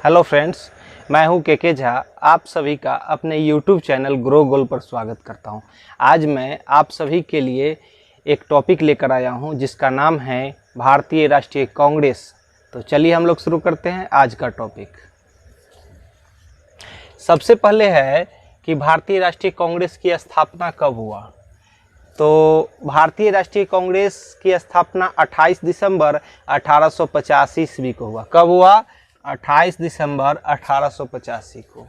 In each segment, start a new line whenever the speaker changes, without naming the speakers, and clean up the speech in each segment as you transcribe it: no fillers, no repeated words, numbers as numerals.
Hello friends, मैं हूं के झा। आप सभी का अपने यूट्यूब चैनल ग्रो गोल पर स्वागत करता हूं। आज मैं आप सभी के लिए एक टॉपिक लेकर आया हूं जिसका नाम है भारतीय राष्ट्रीय कांग्रेस। तो चलिए हम लोग शुरू करते हैं आज का टॉपिक। सबसे पहले है कि भारतीय राष्ट्रीय कांग्रेस की स्थापना कब हुआ। तो भारतीय राष्ट्रीय कांग्रेस की स्थापना 28 दिसंबर 1885 ईस्वी को हुआ। कब हुआ? 28 दिसंबर 1885 को।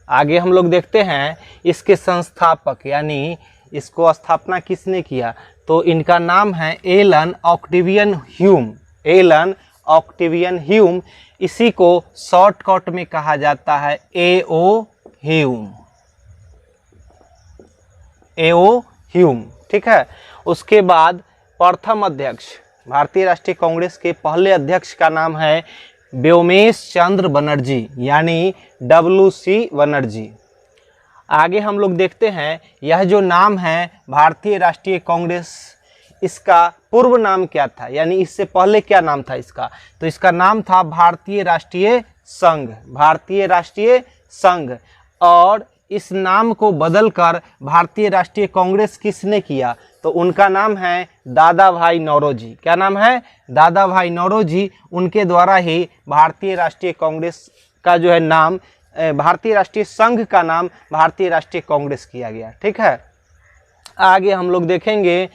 आगे हम लोग देखते हैं इसके संस्थापक यानी इसको स्थापना किसने किया। तो इनका नाम है Allan Octavian Hume. Allan Octavian Hume, इसी को शॉर्टकट में कहा जाता है एओ ह्यूम। एओ ह्यूम, ठीक है। उसके बाद प्रथम अध्यक्ष, भारतीय राष्ट्रीय कांग्रेस के पहले अध्यक्ष का नाम है व्योमेश चंद्र बनर्जी यानी WC बनर्जी। आगे हम लोग देखते हैं यह जो नाम है भारतीय राष्ट्रीय कांग्रेस, इसका पूर्व नाम क्या था, यानी इससे पहले क्या नाम था इसका। तो इसका नाम था भारतीय राष्ट्रीय संघ। भारतीय राष्ट्रीय संघ। और इस नाम को बदलकर भारतीय राष्ट्रीय कांग्रेस किसने किया? तो उनका नाम है दादा भाई नौरोजी। क्या नाम है? दादा भाई नौरोजी। उनके द्वारा ही भारतीय राष्ट्रीय कांग्रेस का जो है नाम, भारतीय राष्ट्रीय संघ का नाम भारतीय राष्ट्रीय कांग्रेस किया गया, ठीक है। आगे हम लोग देखेंगे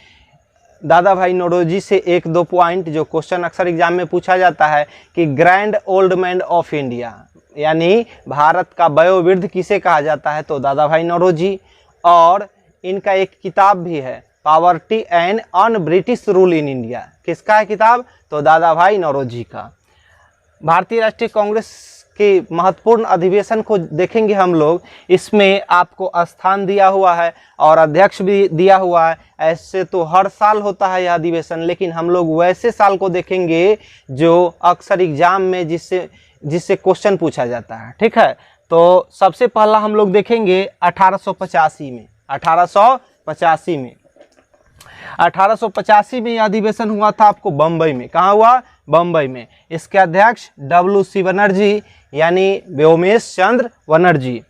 दादा भाई नौरोजी से एक दो पॉइंट जो क्वेश्चन अक्सर एग्जाम में पूछा जाता है कि grand old man of India यानी भारत का वयोवृद्ध किसे कहा जाता है। तो दादा भाई नौरोजी। और इनका एक किताब भी है, poverty and un British rule in India. किसका है किताब? तो दादा भाई नौरोजी का। भारतीय राष्ट्रीय कांग्रेस के महत्वपूर्ण अधिवेशन को देखेंगे हम लोग। इसमें आपको स्थान दिया हुआ है और अध्यक्ष भी दिया हुआ है। ऐसे तो हर साल होता है यह अधिवेशन, लेकिन हम लोग वैसे साल को देखेंगे जो अक्सर एग्जाम में जिससे क्वेश्चन पूछा जाता है, ठीक है। तो सबसे पहला हम लोग देखेंगे 1885 में। 1885 में 1885 में यह अधिवेशन हुआ था आपको बम्बई में। कहाँ हुआ? बम्बई में। इसके अध्यक्ष WC बनर्जी यानी व्योमेश चंद्र बनर्जी।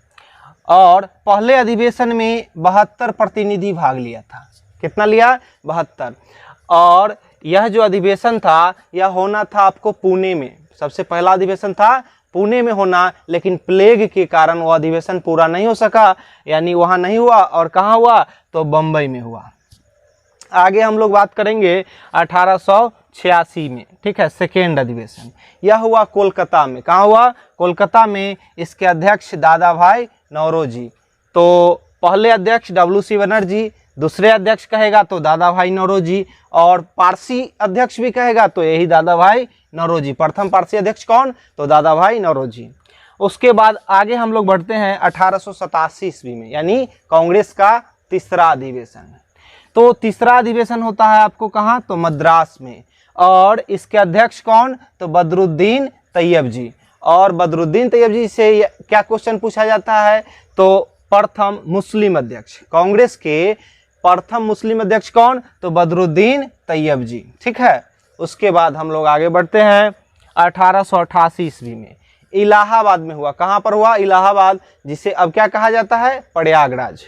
और पहले अधिवेशन में 72 प्रतिनिधि भाग लिया था। कितना लिया? 72। और यह जो अधिवेशन था यह होना था आपको पुणे में। सबसे पहला अधिवेशन था पुणे में होना, लेकिन प्लेग के कारण वो अधिवेशन पूरा नहीं हो सका, यानी वहाँ नहीं हुआ। और कहाँ हुआ? तो बम्बई में हुआ। आगे हम लोग बात करेंगे 1886 में, ठीक है। सेकेंड अधिवेशन यह हुआ कोलकाता में। कहाँ हुआ? कोलकाता में। इसके अध्यक्ष दादा भाई नौरोजी। तो पहले अध्यक्ष WC बनर्जी, दूसरे अध्यक्ष कहेगा तो दादा भाई नौरोजी, और पारसी अध्यक्ष भी कहेगा तो यही दादा भाई नौरोजी। प्रथम पारसी अध्यक्ष कौन? तो दादा भाई नौरोजी। उसके बाद आगे हम लोग बढ़ते हैं 1887 ईस्वी में, यानी कांग्रेस का तीसरा अधिवेशन। तो तीसरा अधिवेशन होता है आपको कहाँ? तो मद्रास में। और इसके अध्यक्ष कौन? तो बदरुद्दीन तैयब जी। और बदरुद्दीन तैयब जी से क्या क्वेश्चन पूछा जाता है? तो प्रथम मुस्लिम अध्यक्ष, कांग्रेस के प्रथम मुस्लिम अध्यक्ष कौन? तो बदरुद्दीन तैयब जी, ठीक है। उसके बाद हम लोग आगे बढ़ते हैं 1888 ईस्वी में इलाहाबाद में हुआ। कहाँ पर हुआ? इलाहाबाद, जिसे अब क्या कहा जाता है? प्रयागराज।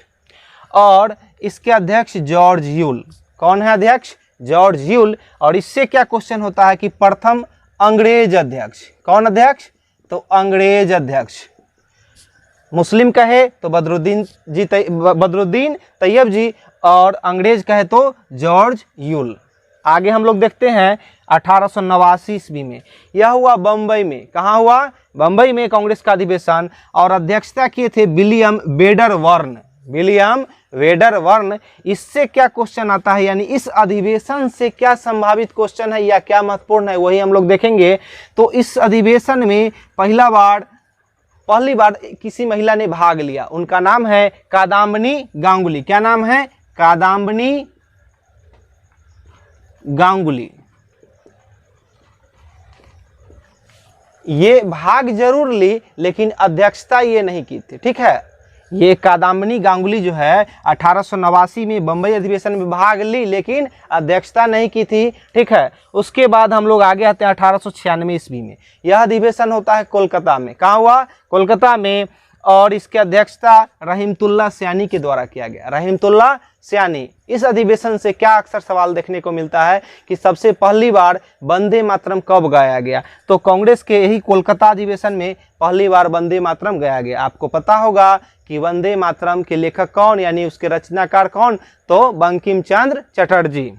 और इसके अध्यक्ष जॉर्ज ह्यूल। कौन है अध्यक्ष? जॉर्ज ह्यूल। और इससे क्या क्वेश्चन होता है कि प्रथम अंग्रेज अध्यक्ष। कौन अध्यक्ष? तो अंग्रेज अध्यक्ष। मुस्लिम कहे तो बदरुद्दीन तैयब जी, और अंग्रेज कहे तो जॉर्ज ह्यूल। आगे हम लोग देखते हैं 1889 ईस्वी में यह हुआ बम्बई में। कहाँ हुआ? बम्बई में कांग्रेस का अधिवेशन। और अध्यक्षता किए थे विलियम वेडरवर्न। विलियम वेडरवर्न। इससे क्या क्वेश्चन आता है, यानी इस अधिवेशन से क्या संभावित क्वेश्चन है या क्या महत्वपूर्ण है, वही हम लोग देखेंगे। तो इस अधिवेशन में पहली बार किसी महिला ने भाग लिया। उनका नाम है कादम्बिनी गांगुली। क्या नाम है? कादम्बिनी गांगुली। ये भाग जरूर ली, लेकिन अध्यक्षता ये नहीं की थी, ठीक है। ये कादम्बिनी गांगुली जो है 1889 में बम्बई अधिवेशन में भाग ली, लेकिन अध्यक्षता नहीं की थी। ठीक है, उसके बाद हम लोग आगे आते हैं 1896 ईस्वी में। यह अधिवेशन होता है कोलकाता में। कहाँ हुआ? कोलकाता में। और इसकी अध्यक्षता रहीमतुल्लाह सयानी के द्वारा किया गया। रहीमतुल्लाह सयानी। इस अधिवेशन से क्या अक्सर सवाल देखने को मिलता है कि सबसे पहली बार वंदे मातरम कब गाया गया? तो कांग्रेस के यही कोलकाता अधिवेशन में पहली बार वंदे मातरम गाया गया। आपको पता होगा कि वंदे मातरम के लेखक कौन, यानी उसके रचनाकार कौन? तो बंकिम चंद्र चटर्जी।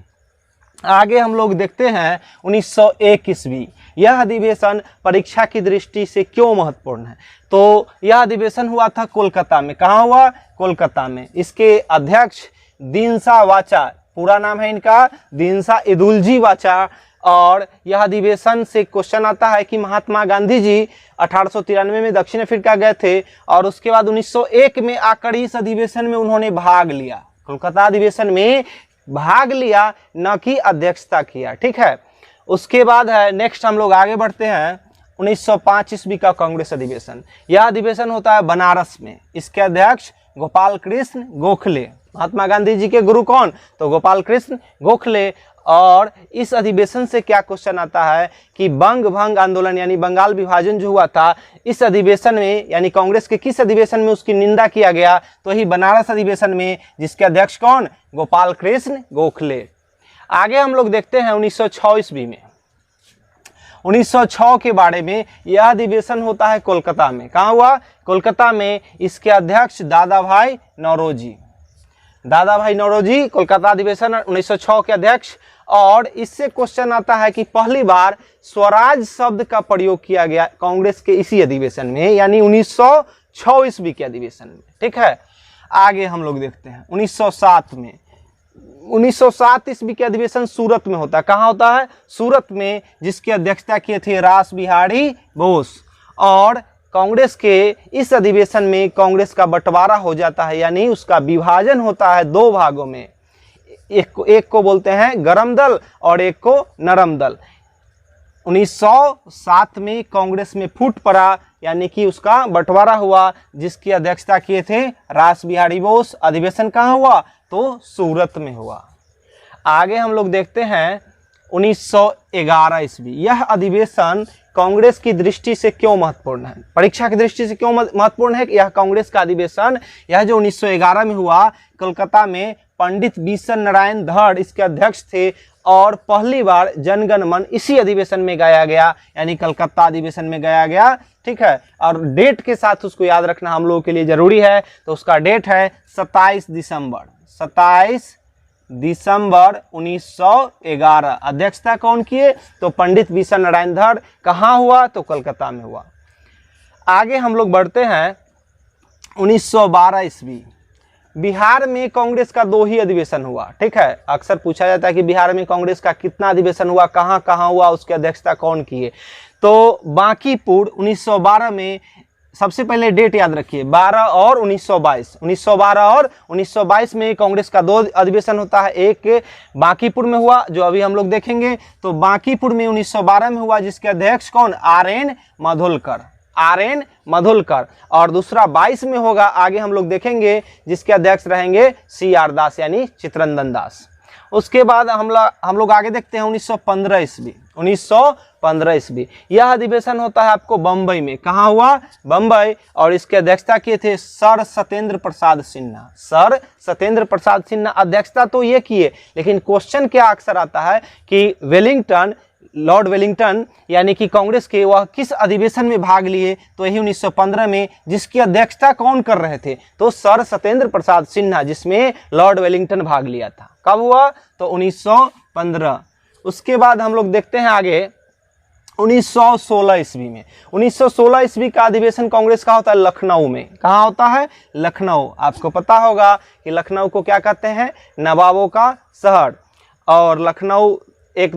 आगे हम लोग देखते हैं 1901 ईस्वी। यह अधिवेशन परीक्षा की दृष्टि से क्यों महत्वपूर्ण है? तो यह अधिवेशन हुआ था कोलकाता में। कहाँ हुआ? कोलकाता में। इसके अध्यक्ष दीनसा वाचा, पूरा नाम है इनका दीनसा इदुलजी वाचा। और यह अधिवेशन से क्वेश्चन आता है कि महात्मा गांधी जी 1893 में दक्षिण अफ्रीका गए थे और उसके बाद 1901 में आकर इस अधिवेशन में उन्होंने भाग लिया। कोलकाता अधिवेशन में भाग लिया, न कि अध्यक्षता किया। ठीक है, उसके बाद है नेक्स्ट हम लोग आगे बढ़ते हैं 1905 ईस्वी का कांग्रेस अधिवेशन। यह अधिवेशन होता है बनारस में। इसके अध्यक्ष गोपाल कृष्ण गोखले। महात्मा गांधी जी के गुरु कौन? तो गोपाल कृष्ण गोखले। और इस अधिवेशन से क्या क्वेश्चन आता है कि बंग भंग आंदोलन यानी बंगाल विभाजन जो हुआ था, इस अधिवेशन में यानी कांग्रेस के किस अधिवेशन में उसकी निंदा किया गया? तो ही बनारस अधिवेशन में, जिसके अध्यक्ष कौन? गोपाल कृष्ण गोखले। आगे हम लोग देखते हैं 1906 ईस्वी में। 1906 के बारे में। यह अधिवेशन होता है कोलकाता में। कहाँ हुआ? कोलकाता में। इसके अध्यक्ष दादा भाई नौरोजी। दादा भाई नौरोजी कोलकाता अधिवेशन 1906 के अध्यक्ष। और इससे क्वेश्चन आता है कि पहली बार स्वराज शब्द का प्रयोग किया गया कांग्रेस के इसी अधिवेशन में, यानी 1906 ईस्वी के अधिवेशन में। ठीक है, आगे हम लोग देखते हैं 1907 में। 1907 ईस्वी के अधिवेशन सूरत में होता है। कहाँ होता है? सूरत में, जिसकी अध्यक्षता किए थे रास बिहारी बोस। और कांग्रेस के इस अधिवेशन में कांग्रेस का बंटवारा हो जाता है, यानी उसका विभाजन होता है दो भागों में। एक को बोलते हैं गरम दल और एक को नरम दल। 1907 में कांग्रेस में फूट पड़ा, यानी कि उसका बंटवारा हुआ, जिसकी अध्यक्षता किए थे रास बिहारी बोस। अधिवेशन कहाँ हुआ? तो सूरत में हुआ। आगे हम लोग देखते हैं 1911 ईस्वी। यह अधिवेशन कांग्रेस की दृष्टि से क्यों महत्वपूर्ण है? परीक्षा की दृष्टि से क्यों महत्वपूर्ण है? कि यह कांग्रेस का अधिवेशन, यह जो 1911 में हुआ कोलकाता में, पंडित बीसन नारायण धड़ इसके अध्यक्ष थे। और पहली बार जनगण मन इसी अधिवेशन में गाया गया, यानी कलकत्ता अधिवेशन में गाया गया। ठीक है, और डेट के साथ उसको याद रखना हम लोगों के लिए जरूरी है। तो उसका डेट है 27 दिसंबर 1911। अध्यक्षता कौन किए? तो पंडित बीसन नारायण धड़। कहाँ हुआ? तो कोलकाता में हुआ। आगे हम लोग बढ़ते हैं 1912 ईस्वी। बिहार में कांग्रेस का 2 ही अधिवेशन हुआ। ठीक है, अक्सर पूछा जाता है कि बिहार में कांग्रेस का कितना अधिवेशन हुआ, कहाँ कहाँ हुआ, उसकी अध्यक्षता कौन किए? तो बांकीपुर 1912 में। सबसे पहले डेट याद रखिए 12 और 1922। 1912 और 1922 में कांग्रेस का 2 अधिवेशन होता है। एक बांकीपुर में हुआ, जो अभी हम लोग देखेंगे। तो बांकीपुर में 1912 में हुआ, जिसके अध्यक्ष कौन? आर.एन. मधुलकर। और दूसरा 22 में होगा, आगे हम लोग देखेंगे, जिसके अध्यक्ष रहेंगे C.R. दास यानी चित्तरंजन दास। उसके बाद हम लोग आगे देखते हैं 1915 ईस्वी। 1915 ईस्वी यह अधिवेशन होता है आपको बम्बई में। कहाँ हुआ? बम्बई। और इसके अध्यक्षता किए थे सर सत्येंद्र प्रसाद सिन्हा। अध्यक्षता तो ये किए, लेकिन क्वेश्चन क्या अक्सर आता है कि लॉर्ड वेलिंगटन यानी कि कांग्रेस के, वह किस अधिवेशन में भाग लिए? तो यही 1915 में, जिसकी अध्यक्षता कौन कर रहे थे? तो सर सत्येंद्र प्रसाद सिन्हा, जिसमें लॉर्ड वेलिंगटन भाग लिया था। कब हुआ? तो 1915। उसके बाद हम लोग देखते हैं आगे 1916 ईस्वी में। 1916 ईस्वी का अधिवेशन कांग्रेस का होता है लखनऊ में। कहाँ होता है? लखनऊ। आपको पता होगा कि लखनऊ को क्या कहते हैं? नवाबों का शहर। और लखनऊ एक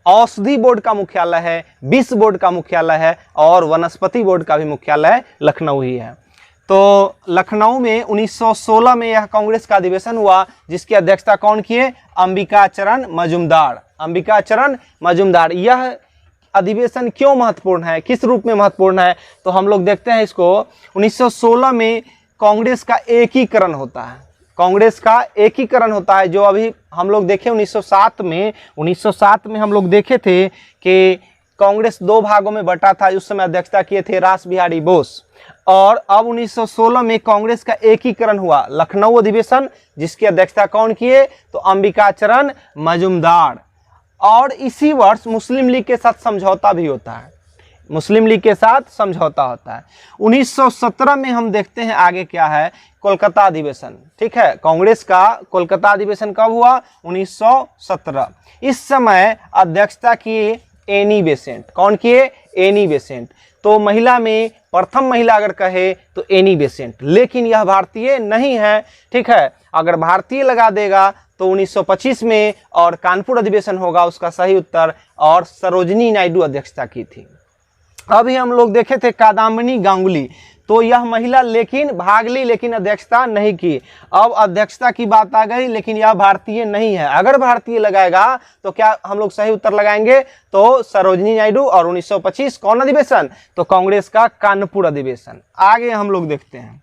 औषधि बोर्ड का मुख्यालय है, विश्व बोर्ड का मुख्यालय है, और वनस्पति बोर्ड का भी मुख्यालय लखनऊ ही है। तो लखनऊ में 1916 में यह कांग्रेस का अधिवेशन हुआ, जिसकी अध्यक्षता कौन किए? अंबिका चरण मजुमदार। यह अधिवेशन क्यों महत्वपूर्ण है, किस रूप में महत्वपूर्ण है, तो हम लोग देखते हैं इसको। 1916 में कांग्रेस का एकीकरण होता है, कांग्रेस का एकीकरण होता है। जो अभी हम लोग देखे 1907 में हम लोग देखे थे कि कांग्रेस दो भागों में बटा था, उस समय अध्यक्षता किए थे रास बिहारी बोस। और अब 1916 में कांग्रेस का एकीकरण हुआ, लखनऊ अधिवेशन, जिसकी अध्यक्षता कौन किए, तो अंबिकाचरण मजुमदार। और इसी वर्ष मुस्लिम लीग के साथ समझौता भी होता है, मुस्लिम लीग के साथ समझौता होता है। 1917 में हम देखते हैं आगे क्या है, कोलकाता अधिवेशन। ठीक है, कांग्रेस का कोलकाता अधिवेशन कब हुआ, 1917। इस समय अध्यक्षता किए एनी बेसेंट। कौन किए, एनी बेसेंट। तो महिला में प्रथम महिला अगर कहे तो एनी बेसेंट, लेकिन यह भारतीय नहीं है। ठीक है, अगर भारतीय लगा देगा तो 1925 में और कानपुर अधिवेशन होगा उसका सही उत्तर, और सरोजिनी नायडू अध्यक्षता की थी। अभी हम लोग देखे थे कादाम्बिनी गांगुली, तो यह महिला लेकिन भाग ली, लेकिन अध्यक्षता नहीं की। अब अध्यक्षता की बात आ गई, लेकिन यह भारतीय नहीं है। अगर भारतीय लगाएगा तो क्या हम लोग सही उत्तर लगाएंगे, तो सरोजिनी नायडू। और 1925 कौन अधिवेशन, तो कांग्रेस का कानपुर अधिवेशन। आगे हम लोग देखते हैं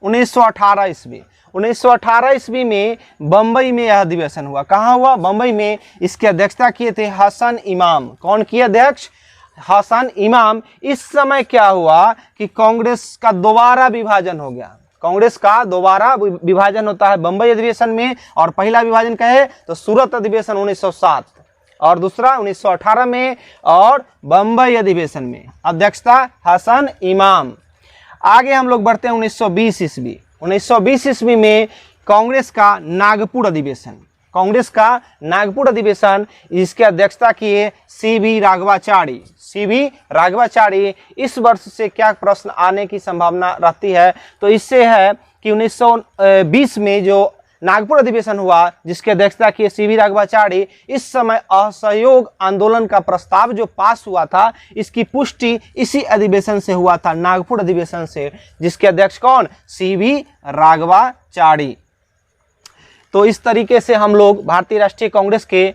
1918 ईस्वी। 1918 ईस्वी में बम्बई में यह अधिवेशन हुआ। कहाँ हुआ, बम्बई में। इसकी अध्यक्षता किए थे हसन इमाम। कौन किए अध्यक्ष, हसन इमाम। इस समय क्या हुआ कि कांग्रेस का दोबारा विभाजन हो गया, कांग्रेस का दोबारा विभाजन होता है बम्बई अधिवेशन में। और पहला विभाजन कहे तो सूरत अधिवेशन 1907, और दूसरा 1918 में, और बम्बई अधिवेशन में अध्यक्षता हसन इमाम। आगे हम लोग बढ़ते हैं 1920 ईस्वी। 1920 ईस्वी में कांग्रेस का नागपुर अधिवेशन, कांग्रेस का नागपुर अधिवेशन, इसके अध्यक्षता किए सीवी राघवाचारी। सीवी राघवाचारी। इस वर्ष से क्या प्रश्न आने की संभावना रहती है, तो इससे है कि 1920 में जो नागपुर अधिवेशन हुआ जिसके अध्यक्षता किए सीवी राघवाचारी, इस समय असहयोग आंदोलन का प्रस्ताव जो पास हुआ था इसकी पुष्टि इसी अधिवेशन से हुआ था, नागपुर अधिवेशन से, जिसके अध्यक्ष कौन, सीवी राघवाचारी। तो इस तरीके से हम लोग भारतीय राष्ट्रीय कांग्रेस के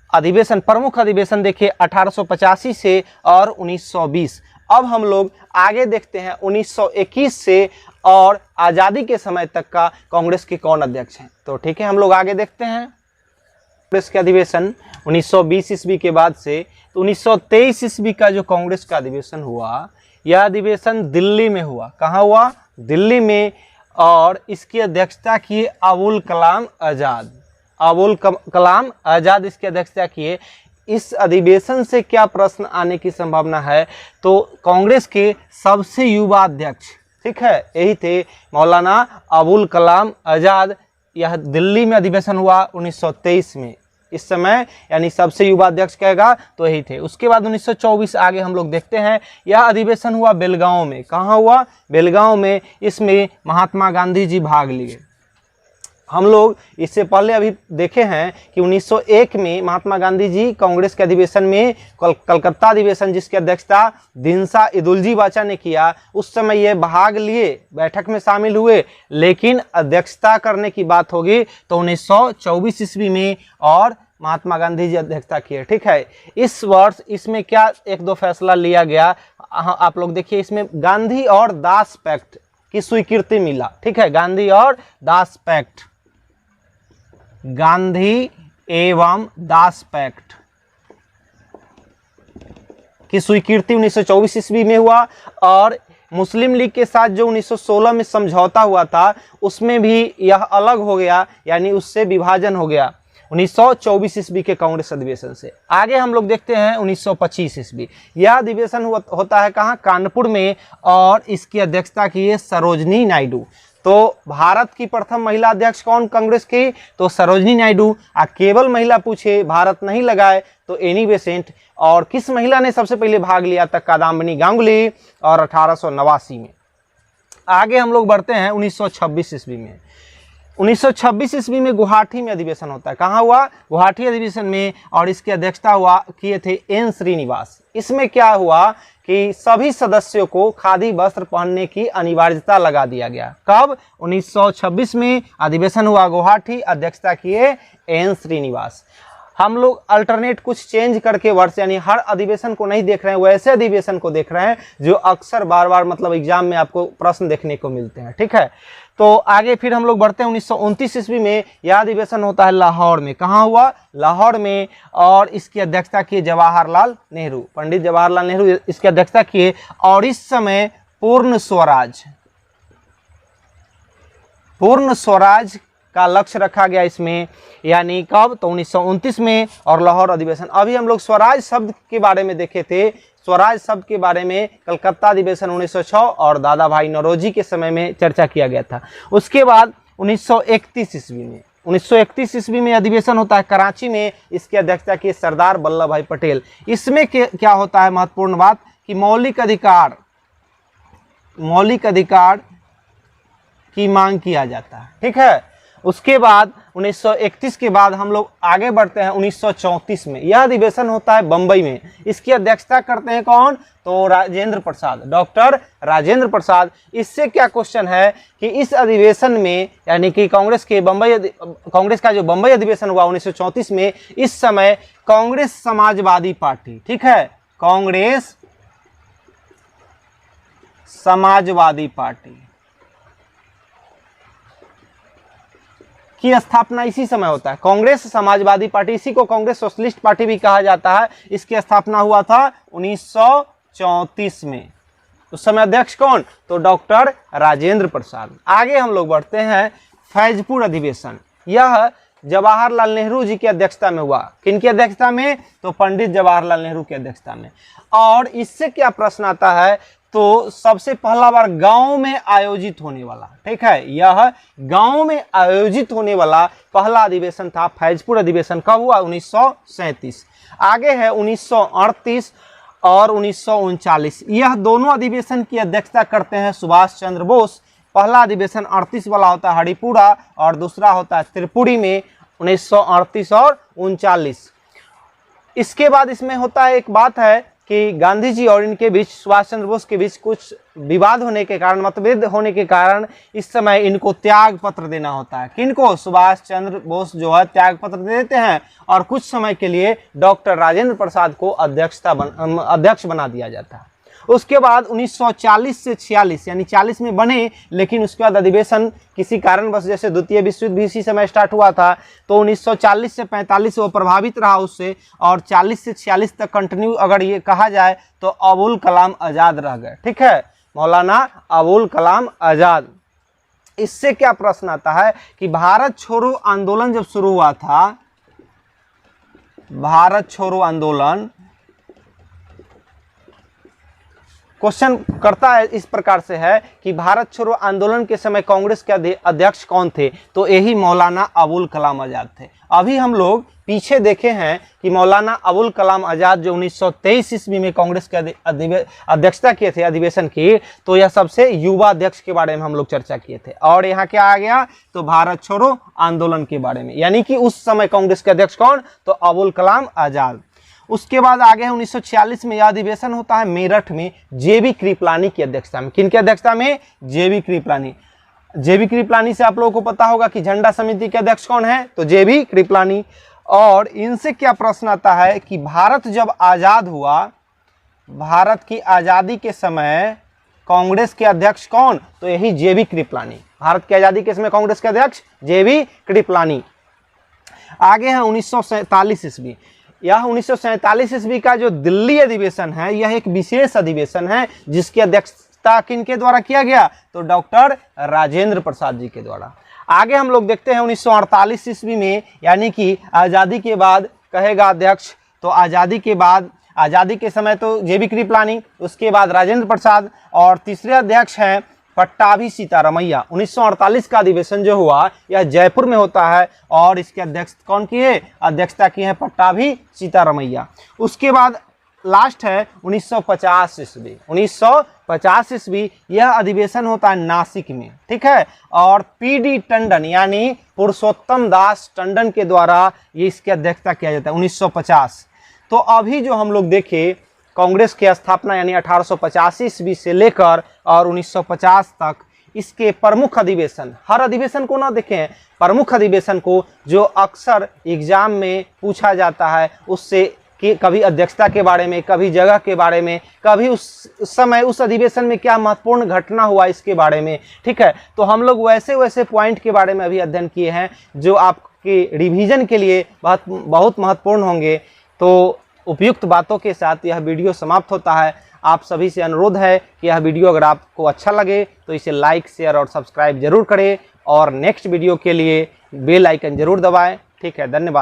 अधिवेशन, प्रमुख अधिवेशन देखे 1885 से और 1920। अब हम लोग आगे देखते हैं 1921 से और आज़ादी के समय तक का कांग्रेस के कौन अध्यक्ष हैं। तो ठीक है, हम लोग आगे देखते हैं कांग्रेस के अधिवेशन 1920 ईस्वी के बाद से। तो 1923 ईस्वी का जो कांग्रेस का अधिवेशन हुआ, यह अधिवेशन दिल्ली में हुआ। कहाँ हुआ, दिल्ली में। और इसकी अध्यक्षता किए अबुल कलाम आज़ाद। अबुल कलाम आज़ाद इसकी अध्यक्षता किए। इस अधिवेशन से क्या प्रश्न आने की संभावना है, तो कांग्रेस के सबसे युवा अध्यक्ष, ठीक है, यही थे मौलाना अबुल कलाम आज़ाद। यह दिल्ली में अधिवेशन हुआ 1923 में। इस समय यानी सबसे युवा अध्यक्ष कहेगा तो यही थे। उसके बाद 1924 आगे हम लोग देखते हैं। यह अधिवेशन हुआ बेलगांव में। कहाँ हुआ, बेलगांव में। इसमें महात्मा गांधी जी भाग लिए। हम लोग इससे पहले अभी देखे हैं कि 1901 में महात्मा गांधी जी कांग्रेस के अधिवेशन में कलकत्ता अधिवेशन, जिसकी अध्यक्षता दिनसा इदुल्जी वाचा ने किया, उस समय ये भाग लिए, बैठक में शामिल हुए, लेकिन अध्यक्षता करने की बात होगी तो 1924 ईस्वी में, और महात्मा गांधी जी अध्यक्षता किए। ठीक है, इस वर्ष इसमें क्या एक दो फैसला लिया गया, आप लोग देखिए। इसमें गांधी और दास पैक्ट की स्वीकृति मिला। ठीक है, गांधी और दास पैक्ट, गांधी एवं दास पैक्ट की स्वीकृति 1924 ईस्वी में हुआ। और मुस्लिम लीग के साथ जो 1916 में समझौता हुआ था उसमें भी यह अलग हो गया, यानी उससे विभाजन हो गया 1924 ईस्वी के कांग्रेस अधिवेशन से। आगे हम लोग देखते हैं 1925 ईस्वी। यह अधिवेशन होता है कहाँ, कानपुर में, और इसकी अध्यक्षता की है सरोजिनी नायडू। तो भारत की प्रथम महिला अध्यक्ष कौन कांग्रेस की, तो सरोजिनी नायडू। केवल महिला पूछे, भारत नहीं लगाए तो एनी बेसेंट। और किस महिला ने सबसे पहले भाग लिया था, कादाम्बिनी गांगुली, और 1889 में। आगे हम लोग बढ़ते हैं 1926 ईस्वी में। 1926 ईस्वी में गुवाहाटी में अधिवेशन होता है। कहाँ हुआ, गुवाहाटी अधिवेशन में, और इसकी अध्यक्षता हुआ किए थे एन श्रीनिवास। इसमें क्या हुआ कि सभी सदस्यों को खादी वस्त्र पहनने की अनिवार्यता लगा दिया गया। कब, 1926 में अधिवेशन हुआ गुवाहाटी, अध्यक्षता किए एन श्रीनिवास। हम लोग अल्टरनेट कुछ चेंज करके वर्ष यानी हर अधिवेशन को नहीं देख रहे हैं, वैसे अधिवेशन को देख रहे हैं जो अक्सर बार बार मतलब एग्जाम में आपको प्रश्न देखने को मिलते हैं। ठीक है, तो आगे फिर हम लोग बढ़ते हैं 1929 ईस्वी में यह अधिवेशन होता है लाहौर में। कहाँ हुआ? लाहौर में। और इसकी अध्यक्षता किए जवाहरलाल नेहरू, पंडित जवाहरलाल नेहरू इसकी अध्यक्षता किए। और इस समय पूर्ण स्वराज का लक्ष्य रखा गया इसमें, यानी कब? तो 1929 में। और लाहौर अधिवेशन, अभी हम लोग स्वराज शब्द के बारे में देखे थे, स्वराज शब्द के बारे में कलकत्ता अधिवेशन 1906 और दादा भाई नौरोजी के समय में चर्चा किया गया था। उसके बाद 1931 ईस्वी में अधिवेशन होता है कराची में, इसकी अध्यक्षता की सरदार वल्लभ भाई पटेल। इसमें क्या होता है महत्वपूर्ण बात कि मौलिक अधिकार की मांग किया जाता है। ठीक है, उसके बाद 1931 के बाद हम लोग आगे बढ़ते हैं 1934 में। यह अधिवेशन होता है बंबई में, इसकी अध्यक्षता करते हैं कौन? तो राजेंद्र प्रसाद, डॉक्टर राजेंद्र प्रसाद। इससे क्या क्वेश्चन है कि इस अधिवेशन में यानी कि कांग्रेस का जो बंबई अधिवेशन हुआ 1934 में, इस समय कांग्रेस समाजवादी पार्टी, ठीक है, कांग्रेस समाजवादी पार्टी की स्थापना इसी समय होता है। कांग्रेस समाजवादी पार्टी, इसी को कांग्रेस सोशलिस्ट पार्टी भी कहा जाता है। इसकी स्थापना हुआ था 1934 में। उस समय अध्यक्ष कौन? तो डॉक्टर राजेंद्र प्रसाद। आगे हम लोग बढ़ते हैं फैजपुर अधिवेशन। यह जवाहरलाल नेहरू जी की अध्यक्षता में हुआ। किनकी अध्यक्षता में? तो पंडित जवाहरलाल नेहरू की अध्यक्षता में। और इससे क्या प्रश्न आता है? तो सबसे पहला बार गांव में आयोजित होने वाला, ठीक है, यह गांव में आयोजित होने वाला पहला अधिवेशन था फैजपुर अधिवेशन। कब हुआ? 1937। आगे है 1938 और 1939। यह दोनों अधिवेशन की अध्यक्षता करते हैं सुभाष चंद्र बोस। पहला अधिवेशन 38 वाला होता है हरिपुरा और दूसरा होता है त्रिपुरी में 1938 और 39। इसके बाद इसमें होता है एक बात है कि गांधी जी और इनके बीच, सुभाष चंद्र बोस के बीच कुछ विवाद होने के कारण, मतभेद होने के कारण इस समय इनको त्याग पत्र देना होता है। किनको? सुभाष चंद्र बोस जो है त्याग पत्र दे देते हैं और कुछ समय के लिए डॉक्टर राजेंद्र प्रसाद को अध्यक्ष बना दिया जाता है। उसके बाद 1940 से 46 यानी 40 में बने, लेकिन उसके बाद अधिवेशन किसी कारणवश, जैसे द्वितीय विश्व युद्ध भी इसी समय स्टार्ट हुआ था, तो 1940 से 45 वो प्रभावित रहा उससे, और 40 से 46 तक कंटिन्यू अगर ये कहा जाए तो अबुल कलाम आज़ाद रह गए। ठीक है, मौलाना अबुल कलाम आज़ाद। इससे क्या प्रश्न आता है कि भारत छोड़ो आंदोलन जब शुरू हुआ था, भारत छोड़ो आंदोलन क्वेश्चन करता है इस प्रकार से है कि भारत छोड़ो आंदोलन के समय कांग्रेस के अध्यक्ष कौन थे? तो यही मौलाना अबुल कलाम आज़ाद थे। अभी हम लोग पीछे देखे हैं कि मौलाना अबुल कलाम आज़ाद जो 1923 ईस्वी में कांग्रेस के अध्यक्षता किए थे अधिवेशन की, तो यह सबसे युवा अध्यक्ष के बारे में हम लोग चर्चा किए थे। और यहाँ क्या आ गया? तो भारत छोड़ो आंदोलन के बारे में, यानी कि उस समय कांग्रेस के अध्यक्ष कौन? तो अबुल कलाम आज़ाद। उसके बाद आगे 1946 में यह अधिवेशन होता है मेरठ में जेबी कृपलानी की अध्यक्षता में। किनकी अध्यक्षता में? जेबी कृपलानी। जेबी कृपलानी से आप लोगों को पता होगा कि झंडा समिति के अध्यक्ष कौन है? तो जेबी कृपलानी। और इनसे क्या प्रश्न आता है कि भारत जब आज़ाद हुआ, भारत की आज़ादी के समय कांग्रेस के अध्यक्ष कौन? तो यही जेबी कृपलानी। भारत की आज़ादी के समय कांग्रेस के अध्यक्ष जेबी कृपलानी। आगे है 1947 ईस्वी। यह 1947 ईस्वी का जो दिल्ली अधिवेशन है, यह एक विशेष अधिवेशन है जिसकी अध्यक्षता किनके द्वारा किया गया? तो डॉक्टर राजेंद्र प्रसाद जी के द्वारा। आगे हम लोग देखते हैं 1948 ईस्वी में, यानी कि आज़ादी के बाद कहेगा अध्यक्ष, तो आज़ादी के बाद, आज़ादी के समय तो जेबी कृपलानी, उसके बाद राजेंद्र प्रसाद, और तीसरे अध्यक्ष हैं पट्टाभी सीतारमैया। 1948 का अधिवेशन जो हुआ यह जयपुर में होता है और इसके अध्यक्ष कौन की है? अध्यक्षता की है पट्टाभी सीतारमैया। उसके बाद लास्ट है 1950 ईस्वी। 1950 ईस्वी यह अधिवेशन होता है नासिक में, ठीक है, और पीडी टंडन यानी पुरुषोत्तम दास टंडन के द्वारा ये इसकी अध्यक्षता किया जाता है 1950। तो अभी जो हम लोग देखे कांग्रेस की स्थापना यानी 1885 ईस्वी से लेकर और 1950 तक, इसके प्रमुख अधिवेशन, हर अधिवेशन को ना देखें, प्रमुख अधिवेशन को जो अक्सर एग्जाम में पूछा जाता है, उससे कि कभी अध्यक्षता के बारे में, कभी जगह के बारे में, कभी उस समय उस अधिवेशन में क्या महत्वपूर्ण घटना हुआ इसके बारे में। ठीक है, तो हम लोग वैसे वैसे पॉइंट के बारे में अभी अध्ययन किए हैं जो आपके रिवीजन के लिए बहुत महत्वपूर्ण होंगे। तो उपयुक्त बातों के साथ यह वीडियो समाप्त होता है। आप सभी से अनुरोध है कि यह वीडियो अगर आपको अच्छा लगे तो इसे लाइक, शेयर और सब्सक्राइब जरूर करें और नेक्स्ट वीडियो के लिए बेल आइकन जरूर दबाएं। ठीक है, धन्यवाद।